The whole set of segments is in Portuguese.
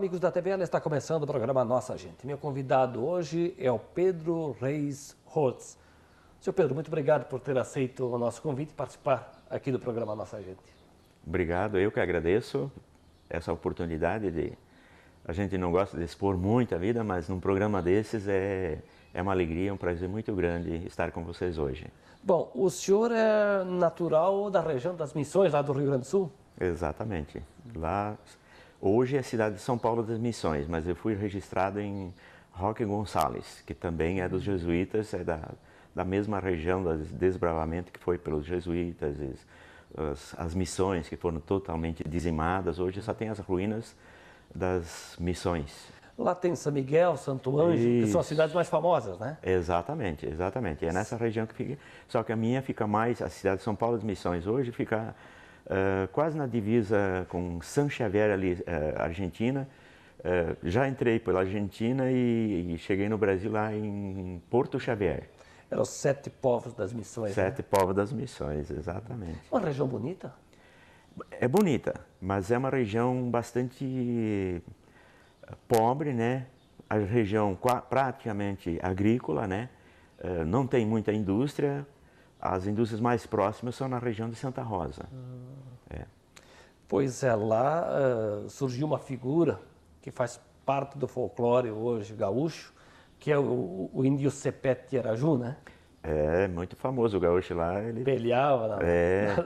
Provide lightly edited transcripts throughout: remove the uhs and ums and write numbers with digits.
amigos da TVL, está começando o programa Nossa Gente. Meu convidado hoje é o Pedro Reis Holtz. Seu Pedro, muito obrigado por ter aceito o nosso convite e participar aqui do programa Nossa Gente. Obrigado, eu que agradeço essa oportunidade de... A gente não gosta de expor muito a vida, mas num programa desses é uma alegria, um prazer muito grande estar com vocês hoje. Bom, o senhor é natural da região das Missões, lá do Rio Grande do Sul? Exatamente. Lá, hoje é a cidade de São Paulo das Missões, mas eu fui registrado em Roque Gonçalves, que também é dos jesuítas, é da mesma região do desbravamento que foi pelos jesuítas, as missões que foram totalmente dizimadas. Hoje só tem as ruínas das missões. Lá tem São Miguel, Santo Ângelo, que são as cidades mais famosas, né? Exatamente, exatamente. É nessa região que fica. Só que a minha fica mais, a cidade de São Paulo das Missões hoje fica quase na divisa com San Xavier ali, Argentina. Já entrei pela Argentina e cheguei no Brasil lá em Porto Xavier. Eram os 7 povos das Missões. Sete povos das Missões, exatamente. Uma região bonita? É bonita, mas é uma região bastante pobre, né? A região praticamente agrícola, né? Não tem muita indústria. As indústrias mais próximas são na região de Santa Rosa. Pois é, lá surgiu uma figura que faz parte do folclore hoje gaúcho, que é o índio Cepete Araju, né? É muito famoso o gaúcho lá. Ele Peleava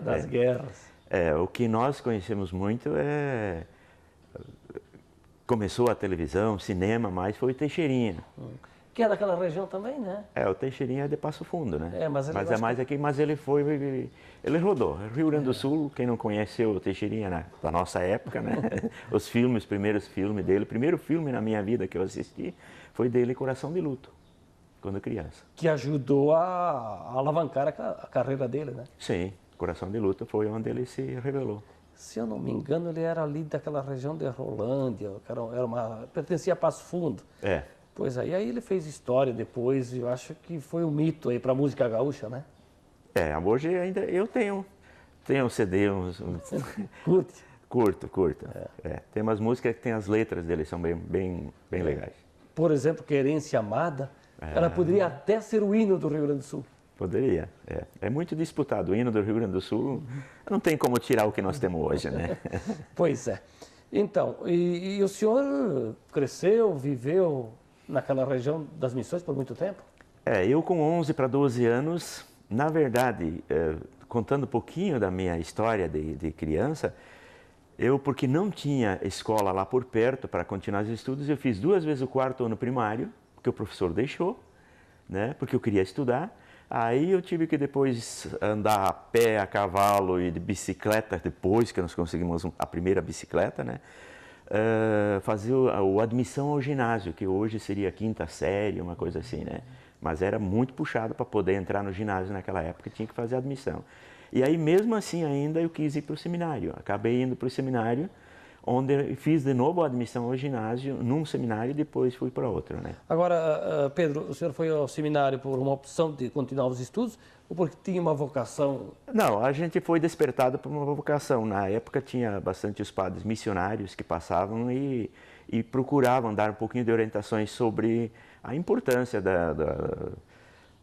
nas guerras. O que nós conhecemos muito começou a televisão, cinema, mas foi o Teixeirinha. Que é daquela região também, né? O Teixeirinha é de Passo Fundo, né? Mas ele é mais aqui, mas ele rodou. Rio Grande do Sul, quem não conheceu o Teixeirinha da nossa época, né? Os primeiros filmes dele, o primeiro filme na minha vida que eu assisti foi dele, Coração de Luto, quando criança. Que ajudou a alavancar a carreira dele, né? Sim, Coração de Luto foi onde ele se revelou. Se eu não me engano, ele era ali daquela região de Rolândia, pertencia a Passo Fundo. Pois aí ele fez história depois, e eu acho que foi um mito aí para a música gaúcha, né? Hoje ainda eu tenho um CD, Curte? Curto. Tem umas músicas que tem as letras dele, são bem legais. Por exemplo, Querência Amada, ela poderia até ser o hino do Rio Grande do Sul. Poderia, é muito disputado. O hino do Rio Grande do Sul não tem como tirar o que nós temos hoje, né? Pois é. Então, e o senhor cresceu, viveu naquela região das Missões por muito tempo? Eu com 11 para 12 anos, na verdade, contando um pouquinho da minha história de criança, porque não tinha escola lá por perto para continuar os estudos, eu fiz 2 vezes o 4º ano primário, porque o professor deixou, né? Porque eu queria estudar. Aí eu tive que depois andar a pé, a cavalo e de bicicleta, depois que nós conseguimos a primeira bicicleta, né? Fazer a admissão ao ginásio, que hoje seria a 5ª série, uma coisa assim, né? Mas era muito puxado para poder entrar no ginásio naquela época, tinha que fazer a admissão. E aí mesmo assim ainda eu quis ir para o seminário, acabei indo para o seminário, onde eu fiz de novo a admissão ao ginásio, num seminário, e depois fui para outro, né? Agora, Pedro, o senhor foi ao seminário por uma opção de continuar os estudos ou porque tinha uma vocação? Não, a gente foi despertado por uma vocação. Na época tinha bastante os padres missionários que passavam e procuravam dar um pouquinho de orientações sobre a importância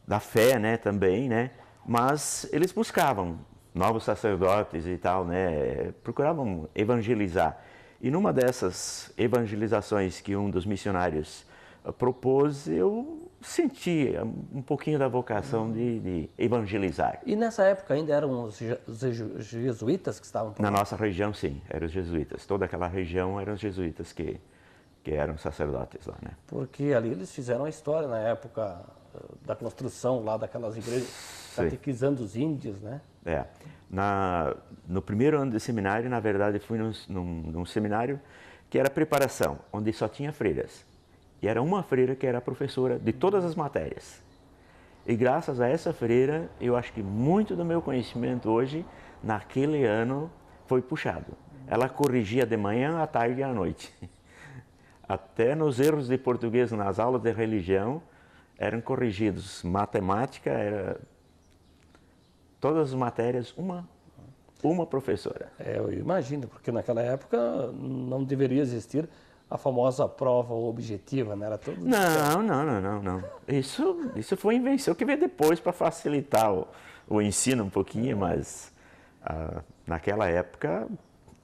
da fé, né, também, né? Mas eles buscavam novos sacerdotes e tal, né? Procuravam evangelizar. E numa dessas evangelizações que um dos missionários propôs, eu senti um pouquinho da vocação de evangelizar. E nessa época ainda eram os jesuítas que estavam por lá? Na nossa região, sim, eram os jesuítas. Toda aquela região eram os jesuítas que eram sacerdotes lá, né? Porque ali eles fizeram a história na época da construção lá daquelas igrejas, catequizando os índios, né? No primeiro ano de seminário, na verdade, fui num seminário que era preparação, onde só tinha freiras. E era uma freira que era professora de todas as matérias. E graças a essa freira, eu acho que muito do meu conhecimento hoje, naquele ano, foi puxado. Ela corrigia de manhã, à tarde e à noite. Até nos erros de português nas aulas de religião, eram corrigidos. Matemática, todas as matérias, uma professora. Eu imagino, porque naquela época não deveria existir a famosa prova objetiva, né? Era tudo... Não. Isso foi invenção que veio depois para facilitar o ensino um pouquinho, mas naquela época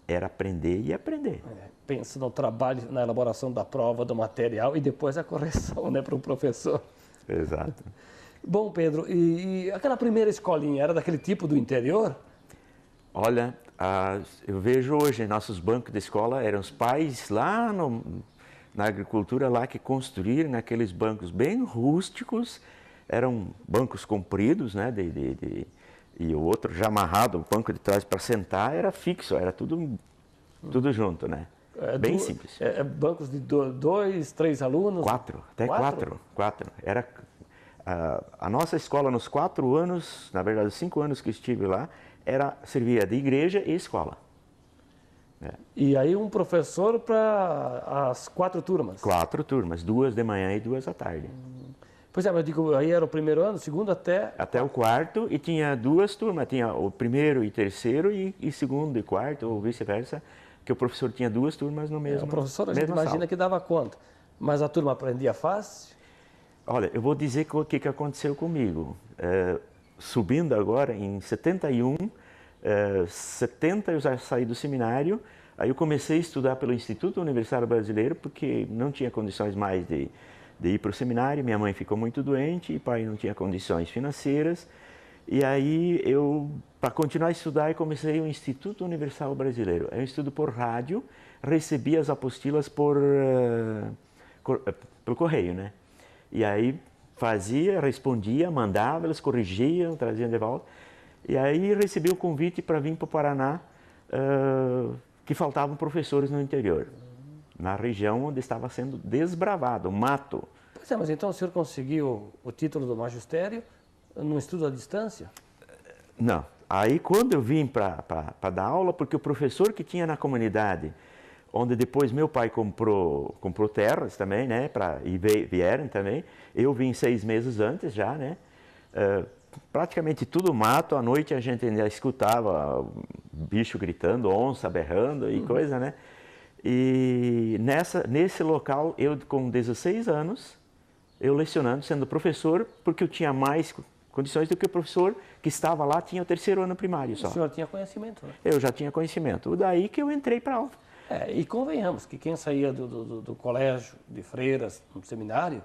era aprender e aprender. Pensa no trabalho, na elaboração da prova, do material e depois a correção, né, para o professor. Exato. Bom, Pedro, e aquela primeira escolinha era daquele tipo do interior? Olha, eu vejo hoje nossos bancos de escola eram os pais lá na agricultura lá que construíram aqueles bancos bem rústicos, eram bancos compridos, né, e o outro já amarrado, o banco de trás para sentar era fixo, era tudo junto, né? Bem simples. Bancos de 2, 3 alunos? 4, até 4. Era a nossa escola nos 4 anos, na verdade 5 anos que estive lá, servia de igreja e escola. E aí um professor para as 4 turmas? 4 turmas, 2 de manhã e 2 à tarde. Pois é, mas eu digo, aí era o primeiro ano, o segundo até... Até o quarto, e tinha 2 turmas, tinha o primeiro e terceiro, e segundo e quarto, ou vice-versa, que o professor tinha 2 turmas no mesmo. O professor, a gente imagina que dava conta, mas a turma aprendia fácil? Olha, eu vou dizer o que aconteceu comigo. Subindo agora, em 71, 70 eu já saí do seminário, aí eu comecei a estudar pelo Instituto Universitário Brasileiro, porque não tinha condições mais de ir para o seminário, minha mãe ficou muito doente, e pai não tinha condições financeiras, e aí eu, para continuar a estudar, eu comecei o Instituto Universal Brasileiro. Eu estudo por rádio, recebi as apostilas pelo correio, né? E aí fazia, respondia, mandava, eles corrigiam, traziam de volta. E aí recebi o convite para vir para o Paraná, que faltavam professores no interior, na região onde estava sendo desbravado, o mato. Pois é, mas então o senhor conseguiu o título do magistério num estudo à distância? Não. Aí quando eu vim para dar aula, porque o professor que tinha na comunidade, onde depois meu pai comprou terras também, né, e vieram também. Eu vim 6 meses antes já, né, praticamente tudo mato, à noite a gente ainda escutava bicho gritando, onça berrando e coisa, né. E nesse local, eu com 16 anos, eu lecionando, sendo professor, porque eu tinha mais condições do que o professor que estava lá tinha o 3º ano primário só. O senhor tinha conhecimento, né? Eu já tinha conhecimento. Daí que eu entrei para a aula. E convenhamos que quem saía do colégio de freiras, no seminário,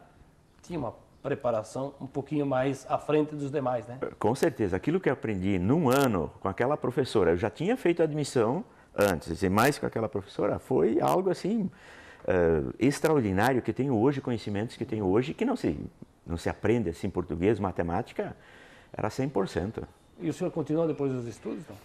tinha uma preparação um pouquinho mais à frente dos demais, né? Com certeza. Aquilo que eu aprendi num ano com aquela professora, eu já tinha feito admissão antes, e mais com aquela professora, foi algo assim extraordinário, que tenho hoje, conhecimentos que tenho hoje, que não se aprende assim português, matemática, era 100%. E o senhor continuou depois dos estudos? Não?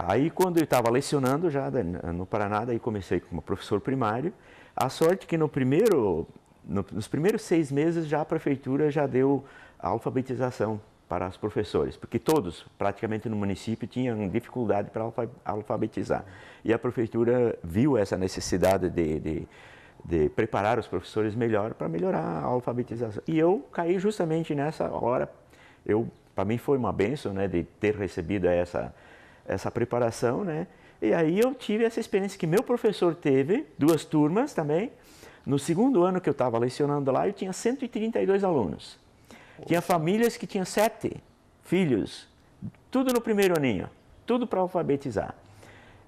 Aí quando eu estava lecionando já no Paraná, daí comecei como professor primário. A sorte que nos primeiros 6 meses já a prefeitura já deu a alfabetização para os professores, porque todos praticamente no município tinham dificuldade para alfabetizar. E a prefeitura viu essa necessidade de preparar os professores melhor para melhorar a alfabetização. E eu caí justamente nessa hora. Para mim foi uma bênção, né, de ter recebido essa preparação, né? E aí eu tive essa experiência que meu professor teve, 2 turmas também. No 2º ano que eu estava lecionando lá, eu tinha 132 alunos. Tinha famílias que tinham 7 filhos, tudo no primeiro aninho, tudo para alfabetizar.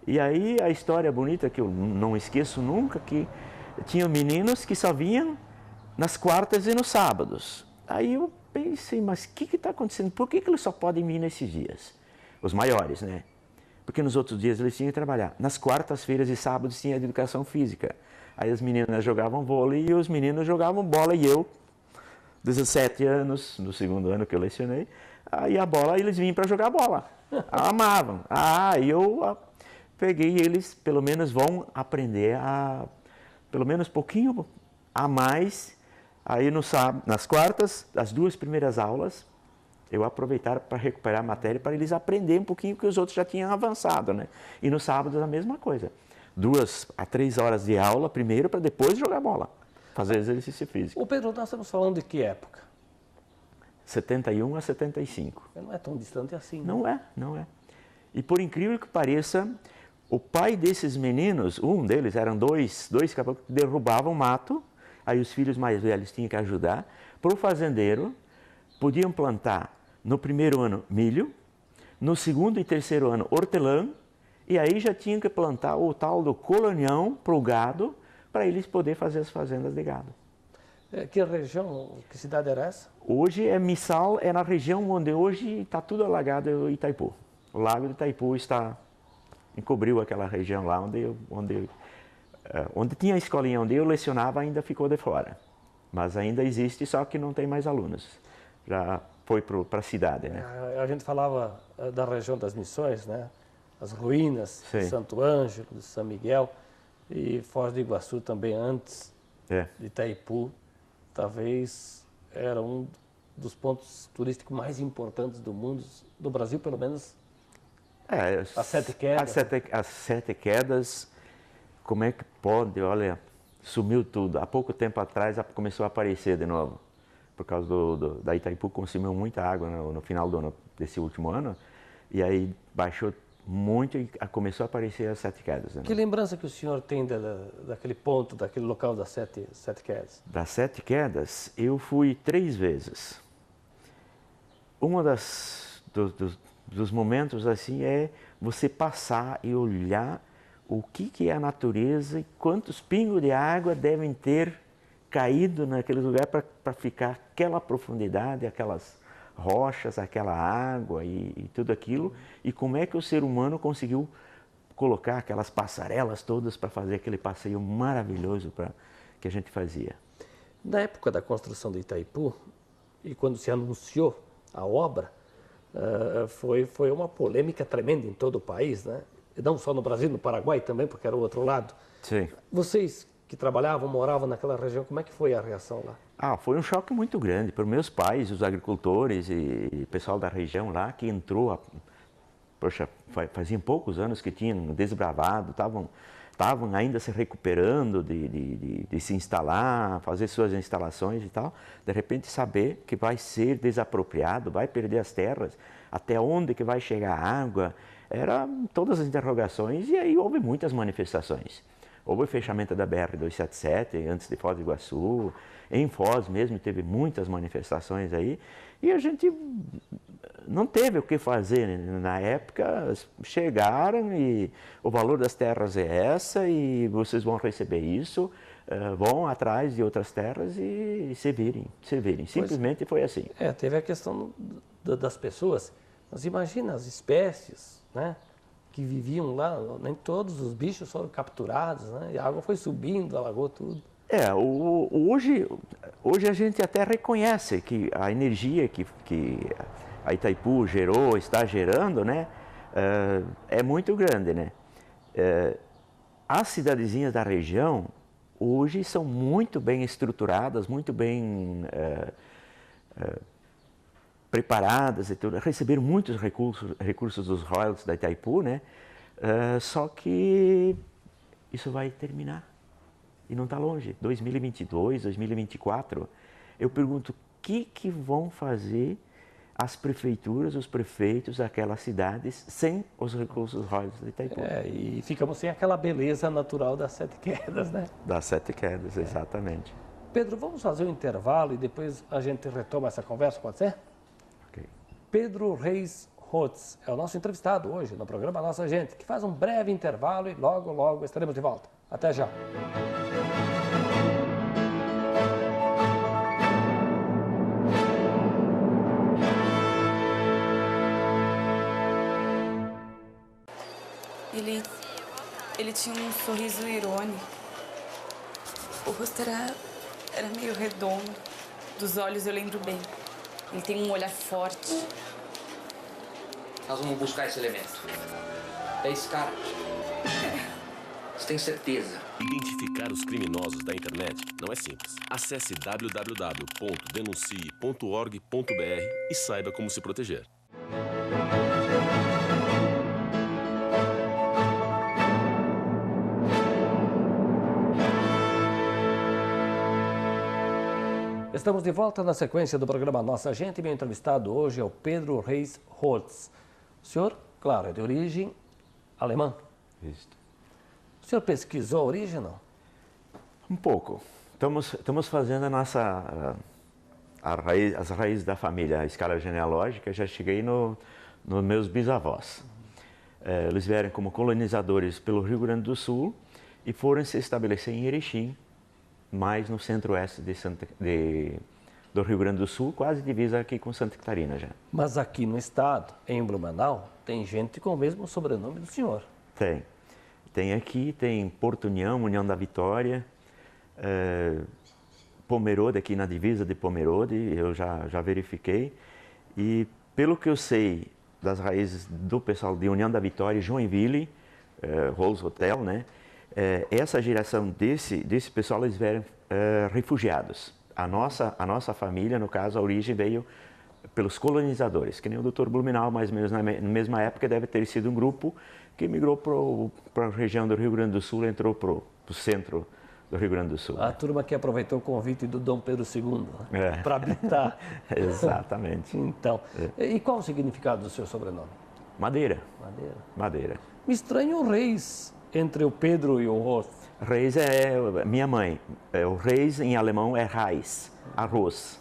E aí a história bonita que eu não esqueço nunca, que tinham meninos que só vinham nas quartas e nos sábados. Aí eu pensei, mas o que está acontecendo? Por que eles só podem vir nesses dias? Os maiores, né? Porque nos outros dias eles tinham que trabalhar. Nas quartas-feiras e sábados tinha educação física. Aí as meninas jogavam vôlei e os meninos jogavam bola. E eu, 17 anos, no 2º ano que eu lecionei, aí a bola, eles vinham para jogar bola. Amavam. E eu peguei eles, pelo menos vão aprender pelo menos pouquinho a mais. Aí nas quartas, as 2 primeiras aulas, eu aproveitava para recuperar a matéria para eles aprenderem um pouquinho, porque os outros já tinham avançado, né? E no sábado a mesma coisa. 2 a 3 horas de aula primeiro para depois jogar bola, fazer exercício físico. O Pedro, nós estamos falando de que época? 71 a 75. Não é tão distante assim. Não é. E por incrível que pareça, O pai desses meninos, um deles, eram dois caboclos que derrubavam mato, aí os filhos mais velhos tinham que ajudar. Para o fazendeiro, podiam plantar no primeiro ano milho, no segundo e terceiro ano hortelã, e aí já tinham que plantar o tal do colonião para o gado, para eles poderem fazer as fazendas de gado. Que região, que cidade era essa? Hoje Missal é na região onde hoje está tudo alagado Itaipu. O lago de Itaipu encobriu aquela região lá onde tinha a escolinha onde eu lecionava, ainda ficou de fora. Mas ainda existe, só que não tem mais alunos. Já foi para a cidade, né? A gente falava da região das Missões, né? As ruínas de Santo Ângelo, de São Miguel e Foz do Iguaçu também antes de Itaipu. Talvez era um dos pontos turísticos mais importantes do mundo, do Brasil pelo menos. As Sete Quedas. As Sete Quedas, como é que pode? Olha, sumiu tudo. Há pouco tempo atrás começou a aparecer de novo. Por causa da Itaipu, consumiu muita água no final desse último ano. E aí baixou muito e começou a aparecer as Sete Quedas. Né? Que lembrança que o senhor tem daquele ponto, daquele local das Sete Quedas? Das Sete Quedas, eu fui 3 vezes. Um dos momentos assim é você passar e olhar o que é a natureza e quantos pingos de água devem ter caído naquele lugar para ficar aquela profundidade, aquelas rochas, aquela água e tudo aquilo, e como é que o ser humano conseguiu colocar aquelas passarelas todas para fazer aquele passeio maravilhoso que a gente fazia. Na época da construção do Itaipu, e quando se anunciou a obra, foi uma polêmica tremenda em todo o país, né? E não só no Brasil, no Paraguai também, porque era o outro lado. Sim. Vocês que trabalhavam, moravam naquela região, como é que foi a reação lá? Foi um choque muito grande para meus pais, os agricultores e pessoal da região lá que entrou. Poxa, faziam poucos anos que tinham desbravado, estavam ainda se recuperando de se instalar, fazer suas instalações e tal. De repente saber que vai ser desapropriado, vai perder as terras, até onde que vai chegar a água, eram todas as interrogações e aí houve muitas manifestações. Houve o fechamento da BR-277 antes de Foz do Iguaçu, em Foz mesmo teve muitas manifestações aí, e a gente não teve o que fazer, né? Na época chegaram e o valor das terras é essa e vocês vão receber isso, vão atrás de outras terras e se virem. Simplesmente foi assim. Teve a questão das pessoas, mas imagina as espécies, né? Que viviam lá, nem todos os bichos foram capturados, né? E a água foi subindo, alagou tudo. Hoje a gente até reconhece que a energia que a Itaipu gerou, está gerando, né? É muito grande, né? As cidadezinhas da região hoje são muito bem estruturadas, muito bem preparadas e tudo, receberam muitos recursos dos royalties da Itaipu, né? Só que isso vai terminar e não está longe. 2022, 2024, eu pergunto o que vão fazer as prefeituras, os prefeitos daquelas cidades sem os recursos royalties da Itaipu. E ficamos sem aquela beleza natural das Sete Quedas, né? Das Sete Quedas, exatamente. Pedro, vamos fazer um intervalo e depois a gente retoma essa conversa, pode ser? Pedro Reis Holtz é o nosso entrevistado hoje no programa Nossa Gente, que faz um breve intervalo e logo estaremos de volta. Até já. Ele tinha um sorriso irônico. O rosto era meio redondo. Dos olhos eu lembro bem. Ele tem um olhar forte. Nós vamos buscar esse elemento. É esse cara. Você tem certeza? Identificar os criminosos da internet não é simples. Acesse www.denuncie.org.br e saiba como se proteger. Estamos de volta na sequência do programa Nossa Gente. Meu entrevistado hoje é o Pedro Reis Holtz. O senhor, claro, é de origem alemã. Isso. O senhor pesquisou a origem, não? Um pouco. Estamos fazendo as raízes da família, a escala genealógica. Já cheguei nos meus bisavós. Eles vieram como colonizadores pelo Rio Grande do Sul e foram se estabelecer em Erechim, mais no centro-oeste do Rio Grande do Sul, quase divisa aqui com Santa Catarina já. Mas aqui no estado, em Blumenau, tem gente com o mesmo sobrenome do senhor. Tem. Tem aqui, tem Porto União, União da Vitória, Pomerode, aqui na divisa de Pomerode, eu já verifiquei. E pelo que eu sei das raízes do pessoal de União da Vitória, Joinville, Rose Hotel, né? Essa geração desse pessoal, eles vieram refugiados. A nossa família, no caso, a origem veio pelos colonizadores, que nem o Dr. Blumenau, mais ou menos na mesma época, deve ter sido um grupo que migrou para a região do Rio Grande do Sul, entrou para o centro do Rio Grande do Sul. A turma que aproveitou o convite do Dom Pedro II, né? Para habitar. Exatamente. Então, e qual o significado do seu sobrenome? Madeira. Madeira. Me estranho o Reis entre o Pedro e o Ros. Reis é minha mãe. O Reis em alemão é Reis, arroz.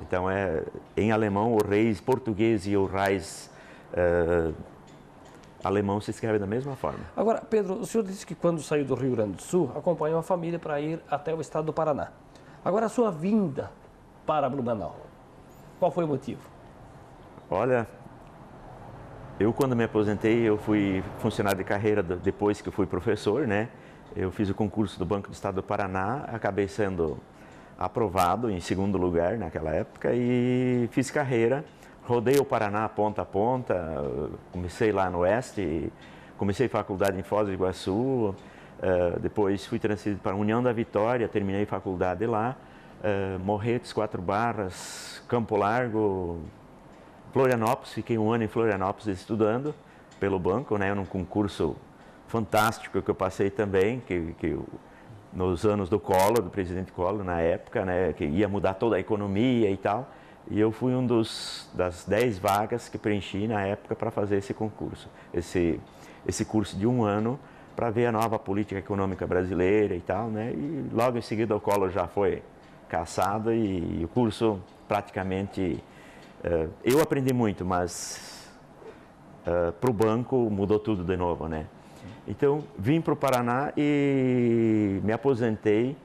Então, em alemão, o Reis português e o Reis alemão se escreve da mesma forma. Agora, Pedro, o senhor disse que quando saiu do Rio Grande do Sul, acompanhou a família para ir até o estado do Paraná. Agora, a sua vinda para Blumenau, qual foi o motivo? Olha, eu quando me aposentei, eu fui funcionário de carreira depois que eu fui professor, né? Eu fiz o concurso do Banco do Estado do Paraná, acabei sendo aprovado em segundo lugar naquela época e fiz carreira. Rodei o Paraná ponta a ponta, comecei lá no oeste, comecei faculdade em Foz do Iguaçu, depois fui transferido para a União da Vitória, terminei faculdade lá, Morretes, Quatro Barras, Campo Largo, Florianópolis, fiquei um ano em Florianópolis estudando pelo banco, né, num concurso fantástico que eu passei também, que nos anos do Collor, do presidente Collor na época, né, que ia mudar toda a economia e tal. E eu fui das 10 vagas que preenchi na época para fazer esse concurso, esse curso de um ano, para ver a nova política econômica brasileira e tal, né? E logo em seguida o Collor já foi cassado e o curso praticamente... eu aprendi muito, mas para o banco mudou tudo de novo, né? Então, vim para o Paraná e me aposentei,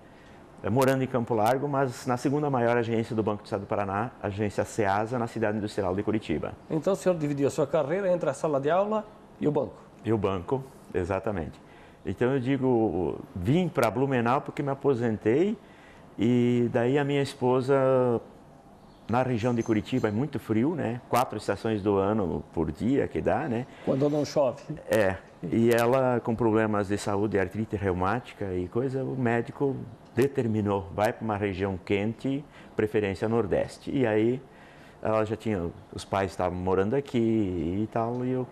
morando em Campo Largo, mas na segunda maior agência do Banco do Estado do Paraná, a agência Ceasa, na cidade industrial de Curitiba. Então o senhor dividiu a sua carreira entre a sala de aula e o banco? E o banco, exatamente. Então eu digo, vim para Blumenau porque me aposentei e daí a minha esposa, na região de Curitiba é muito frio, né? 4 estações do ano por dia que dá, né? Quando não chove. E ela com problemas de saúde, artrite reumática e coisa, o médico determinou, vai para uma região quente, preferência nordeste. E aí ela já tinha, os pais estavam morando aqui e tal, e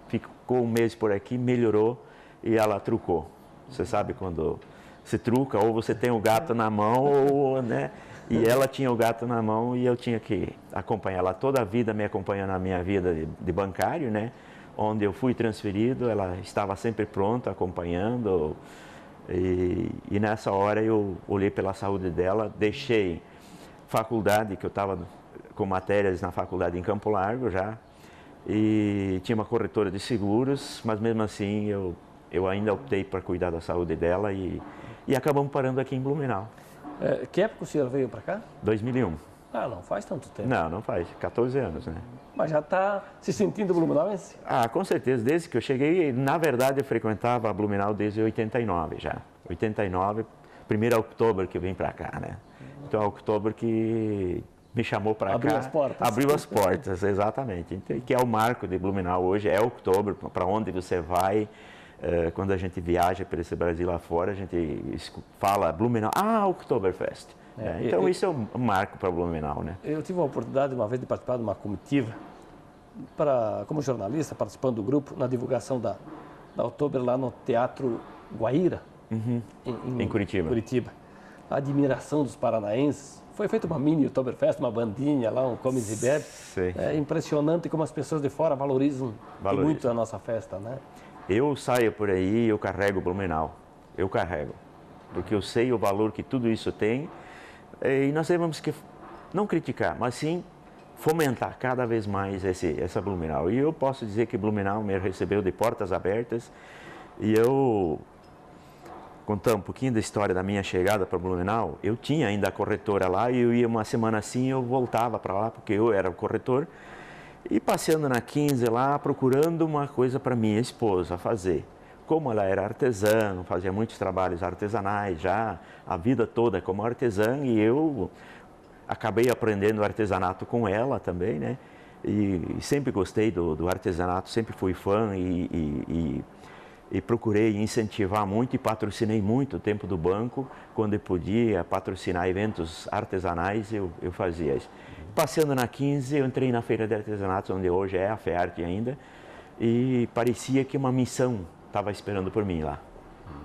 ficou um mês por aqui, melhorou e ela trucou. Você sabe quando se truca, ou você tem o gato na mão, ou, né? E ela tinha o gato na mão e eu tinha que acompanhar ela. Toda a vida me acompanhou na minha vida de bancário, né? Onde eu fui transferido, ela estava sempre pronta, acompanhando. E nessa hora eu olhei pela saúde dela, deixei faculdade, que eu estava com matérias na faculdade em Campo Largo já, e tinha uma corretora de seguros, mas mesmo assim eu ainda optei para cuidar da saúde dela e acabamos parando aqui em Blumenau. Que época o senhor veio para cá? 2001. Ah, não faz tanto tempo. Não faz, 14 anos, né? Mas já está se sentindo blumenauense? Ah, com certeza, desde que eu cheguei, na verdade eu frequentava a Blumenau desde 89 já. 89, 1º de outubro que eu vim para cá, né? Então, outubro que me chamou para cá. Abriu as portas. Abriu as portas, exatamente. Então, que é o marco de Blumenau hoje, é outubro, para onde você vai. Quando a gente viaja para esse Brasil afora, a gente fala Blumenau, Oktoberfest. Então isso é um marco para Blumenau, né? Eu tive a oportunidade uma vez de participar de uma comitiva, como jornalista, participando do grupo, na divulgação da Oktober lá no Teatro Guaíra, em Curitiba. A admiração dos paranaenses Foi feita uma mini Oktoberfest, uma bandinha lá, um comes e bebe. É impressionante como as pessoas de fora valorizam muito a nossa festa, né? Eu saio por aí e eu carrego Blumenau. Eu carrego. Porque eu sei o valor que tudo isso tem. E nós temos que não criticar, mas sim fomentar cada vez mais essa Blumenau. E eu posso dizer que Blumenau me recebeu de portas abertas. E eu, contar um pouquinho da história da minha chegada para Blumenau, eu tinha ainda a corretora lá e eu ia uma semana assim, eu voltava para lá porque eu era o corretor. E passeando na 15 lá, procurando uma coisa para minha esposa fazer. Como ela era artesã, fazia muitos trabalhos artesanais já, a vida toda como artesã, e eu acabei aprendendo artesanato com ela também, né? E sempre gostei do artesanato, sempre fui fã e procurei incentivar muito e patrocinei muito o tempo do banco. Quando eu podia patrocinar eventos artesanais, eu fazia isso. Passeando na 15, eu entrei na feira de artesanatos, onde hoje é a FEARTE ainda, e parecia que uma missão estava esperando por mim lá,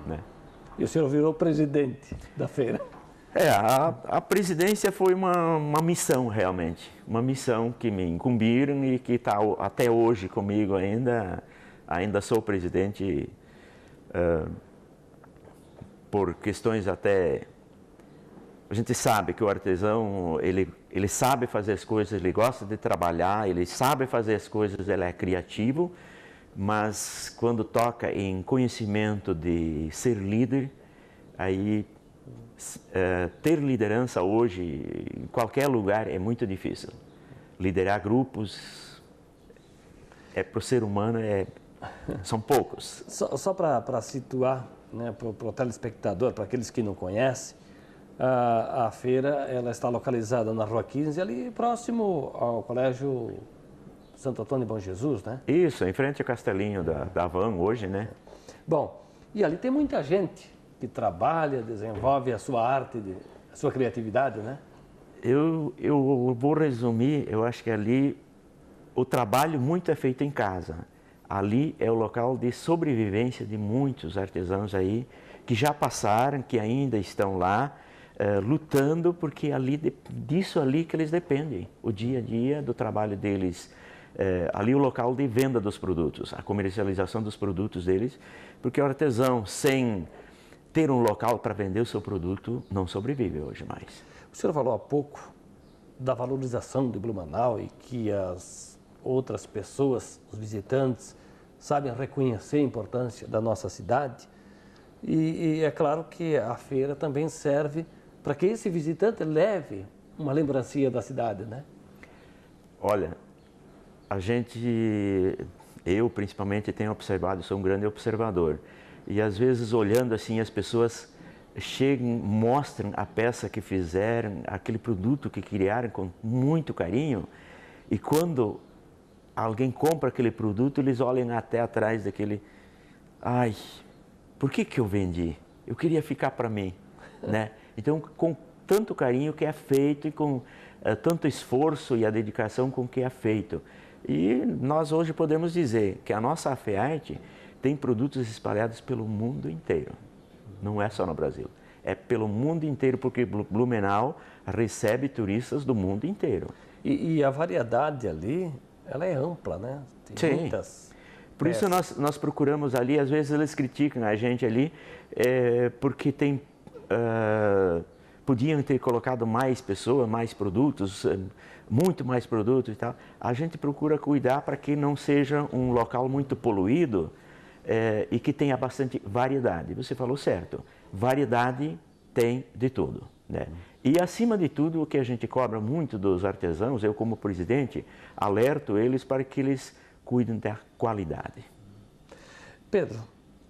né? E o senhor virou presidente da feira? A presidência foi uma missão realmente, uma missão que me incumbiram e que está até hoje comigo ainda sou presidente por questões até... A gente sabe que o artesão, ele sabe fazer as coisas, ele gosta de trabalhar, ele sabe fazer as coisas, ele é criativo, mas quando toca em conhecimento de ser líder, aí ter liderança hoje em qualquer lugar é muito difícil. Liderar grupos, para o ser humano, são poucos. Só para situar, né, para o telespectador, para aqueles que não conhecem, a feira ela está localizada na Rua 15, ali próximo ao Colégio Santo Antônio Bom Jesus, né? Isso, em frente ao Castelinho da Van hoje, né? Bom, e ali tem muita gente que trabalha, desenvolve a sua arte, a sua criatividade, né? Eu vou resumir, eu acho que ali o trabalho muito é feito em casa. Ali é o local de sobrevivência de muitos artesãos aí que já passaram, que ainda estão lá, lutando, porque disso ali que eles dependem, o dia a dia do trabalho deles. Ali o local de venda dos produtos, a comercialização dos produtos deles, porque o artesão, sem ter um local para vender o seu produto, não sobrevive hoje mais. O senhor falou há pouco da valorização de Blumenau e que as outras pessoas, os visitantes, sabem reconhecer a importância da nossa cidade. E é claro que a feira também serve para que esse visitante leve uma lembrancinha da cidade, né? Olha, eu principalmente tenho observado, sou um grande observador, e às vezes olhando assim as pessoas chegam, mostram a peça que fizeram, aquele produto que criaram com muito carinho, e quando alguém compra aquele produto, eles olham até atrás daquele, ai, por que eu vendi? Eu queria ficar para mim, né? Então, com tanto carinho que é feito e com tanto esforço e a dedicação com que é feito. E nós hoje podemos dizer que a nossa FEARTE tem produtos espalhados pelo mundo inteiro. Não é só no Brasil. É pelo mundo inteiro, porque Blumenau recebe turistas do mundo inteiro. E a variedade ali, ela é ampla, né? Tem muitas... Por isso nós procuramos ali, às vezes eles criticam a gente ali, porque tem... podiam ter colocado mais pessoas, mais produtos, muito mais produtos e tal. A gente procura cuidar para que não seja um local muito poluído e que tenha bastante variedade. Você falou certo, variedade tem de tudo, né? E acima de tudo, o que a gente cobra muito dos artesãos, eu como presidente, alerto eles para que eles cuidem da qualidade. Pedro,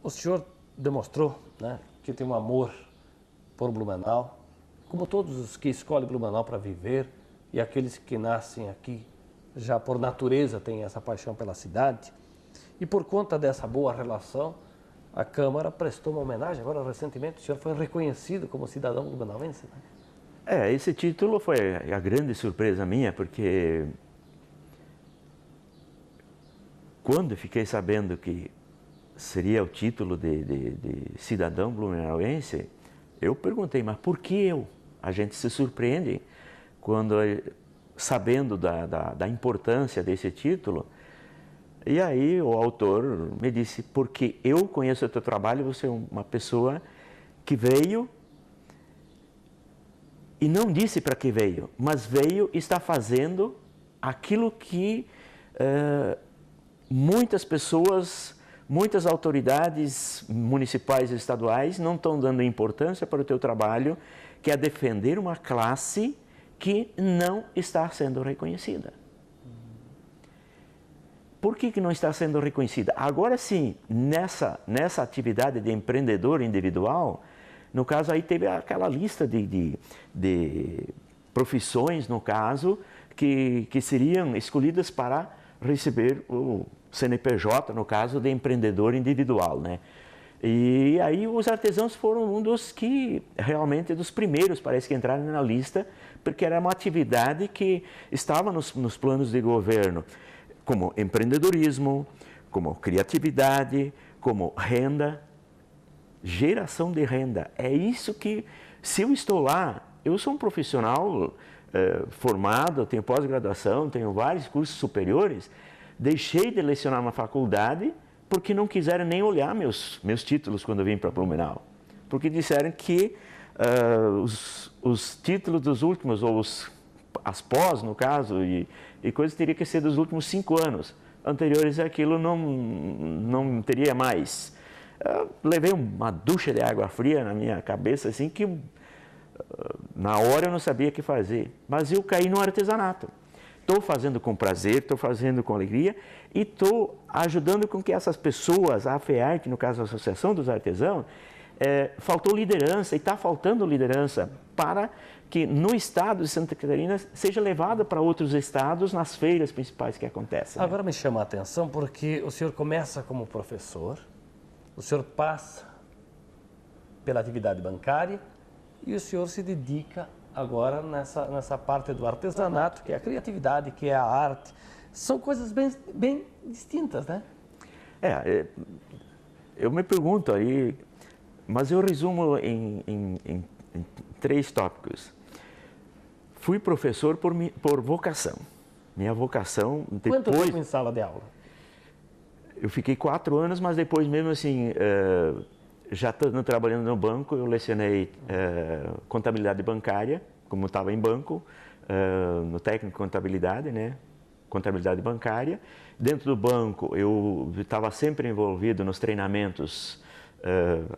o senhor demonstrou, né, que tem um amor por Blumenau, como todos os que escolhem Blumenau para viver e aqueles que nascem aqui já por natureza têm essa paixão pela cidade. E por conta dessa boa relação, a Câmara prestou uma homenagem. Agora, recentemente, o senhor foi reconhecido como cidadão blumenauense, né? Esse título foi a grande surpresa minha, porque quando fiquei sabendo que seria o título de cidadão blumenauense, eu perguntei, mas por que eu? A gente se surpreende. sabendo da importância desse título. E aí o autor me disse, porque eu conheço o teu trabalho, você é uma pessoa que veio e não disse para que veio, mas veio e está fazendo aquilo que muitas pessoas, muitas autoridades municipais e estaduais não estão dando importância para o teu trabalho, que é defender uma classe que não está sendo reconhecida. Por que não está sendo reconhecida? Agora sim, nessa atividade de empreendedor individual, no caso aí teve aquela lista de profissões, no caso, que seriam escolhidas para receber o CNPJ, no caso de empreendedor individual, né? E aí os artesãos foram um dos que, realmente, dos primeiros, parece que entraram na lista, porque era uma atividade que estava nos planos de governo, como empreendedorismo, como criatividade, como renda, geração de renda. É isso que, se eu estou lá, eu sou um profissional formado, tenho pós-graduação, tenho vários cursos superiores, deixei de lecionar na faculdade porque não quiseram nem olhar meus títulos quando eu vim para Blumenau. Porque disseram que os títulos dos últimos, ou as pós, no caso, e coisas, teria que ser dos últimos 5 anos. Anteriores àquilo não teria mais. Levei uma ducha de água fria na minha cabeça, assim, que na hora eu não sabia o que fazer. Mas eu caí no artesanato. Estou fazendo com prazer, estou fazendo com alegria e estou ajudando com que essas pessoas, a AFEARTE, no caso a Associação dos Artesãos, faltou liderança e está faltando liderança para que no estado de Santa Catarina seja levada para outros estados nas feiras principais que acontecem. Agora me chama a atenção porque o senhor começa como professor, o senhor passa pela atividade bancária e o senhor se dedica agora nessa parte do artesanato, que é a criatividade, que é a arte. São coisas bem distintas, né? Eu me pergunto aí, mas eu resumo em 3 tópicos. Fui professor por vocação. Minha vocação, depois... Quanto tempo em sala de aula? Eu fiquei 4 anos, mas depois mesmo assim, já trabalhando no banco, eu lecionei contabilidade bancária, como estava em banco, no técnico de contabilidade, né? Contabilidade bancária. Dentro do banco, eu estava sempre envolvido nos treinamentos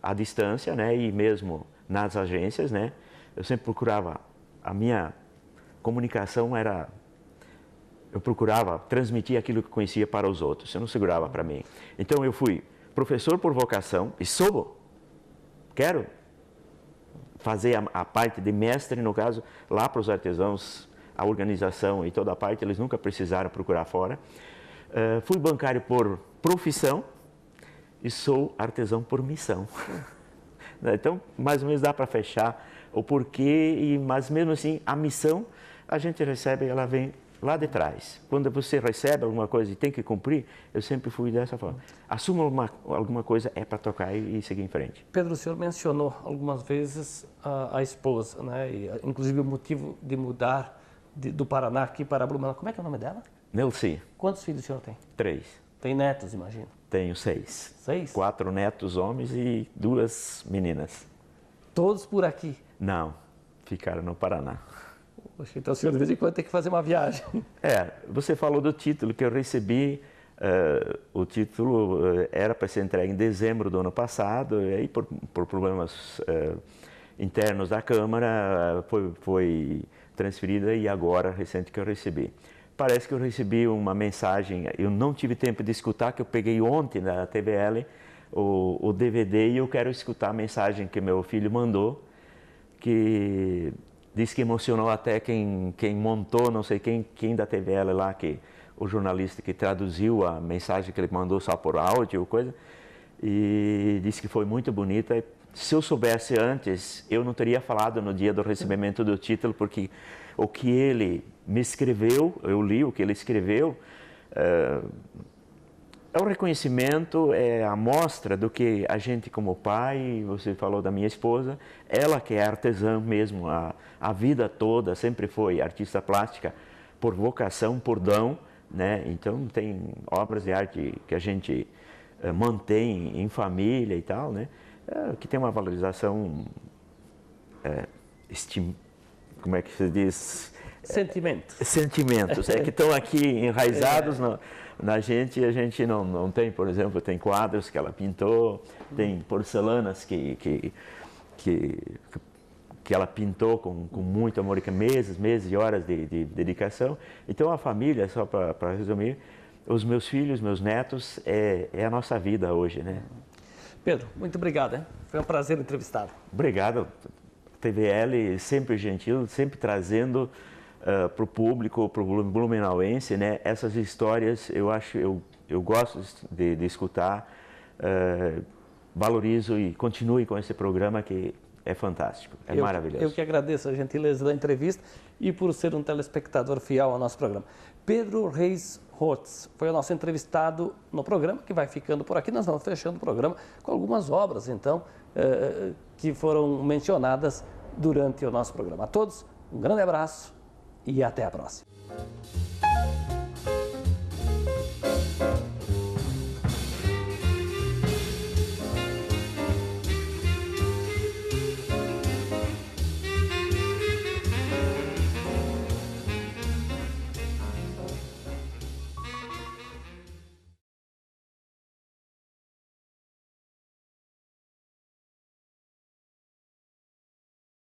à distância, né? E mesmo nas agências, né? Eu sempre procurava, a minha comunicação era, eu procurava transmitir aquilo que conhecia para os outros, eu não segurava para mim. Então eu fui professor por vocação e quero fazer a parte de mestre, no caso, lá para os artesãos, a organização e toda a parte, eles nunca precisaram procurar fora. Fui bancário por profissão e sou artesão por missão. Então, mais ou menos dá para fechar o porquê, mas mesmo assim, a missão, a gente recebe, ela vem lá de trás. Quando você recebe alguma coisa e tem que cumprir, eu sempre fui dessa forma. Assumo alguma coisa, é para tocar e seguir em frente. Pedro, o senhor mencionou algumas vezes a esposa, né? E, inclusive o motivo de mudar do Paraná aqui para Blumenau. Como é que é o nome dela? Nelci. Quantos filhos o senhor tem? 3. Tem netos, imagino? Tenho 6. 6? 4 netos homens e 2 meninas. Todos por aqui? Não, ficaram no Paraná. Poxa, então o senhor de vez em quando tem que fazer uma viagem. Você falou do título que eu recebi. O título era para ser entregue em dezembro do ano passado, e aí por problemas internos da Câmara foi transferida, e agora, recente, que eu recebi. Parece que eu recebi uma mensagem, eu não tive tempo de escutar, que eu peguei ontem na TVL o DVD, e eu quero escutar a mensagem que meu filho mandou, que diz que emocionou até quem montou, não sei quem da TVL lá, o jornalista que traduziu a mensagem que ele mandou só por áudio, coisa, e disse que foi muito bonita. Se eu soubesse antes, eu não teria falado no dia do recebimento do título, porque o que ele me escreveu, eu li o que ele escreveu, É o reconhecimento, é a mostra do que a gente como pai, você falou da minha esposa, ela que é artesã mesmo, a vida toda sempre foi artista plástica por vocação, por dom, né? Então tem obras de arte que a gente mantém em família e tal, né? Que tem uma valorização, como é que se diz? Sentimentos, que estão aqui enraizados na gente, e a gente não tem, por exemplo, tem quadros que ela pintou, tem porcelanas que ela pintou com muito amor, meses e horas de dedicação. Então a família, só para resumir, os meus filhos, meus netos, é a nossa vida hoje, né? Pedro, muito obrigado, hein? Foi um prazer entrevistá-lo. Obrigado, TVL, sempre gentil, sempre trazendo para o público, para o blumenauense, né? Essas histórias, eu gosto de escutar, valorizo e continue com esse programa que é fantástico, maravilhoso. Eu que agradeço a gentileza da entrevista e por ser um telespectador fiel ao nosso programa. Pedro Reis Rotz foi o nosso entrevistado no programa, que vai ficando por aqui. Nós vamos fechando o programa com algumas obras, então, que foram mencionadas durante o nosso programa. A todos, um grande abraço e até a próxima.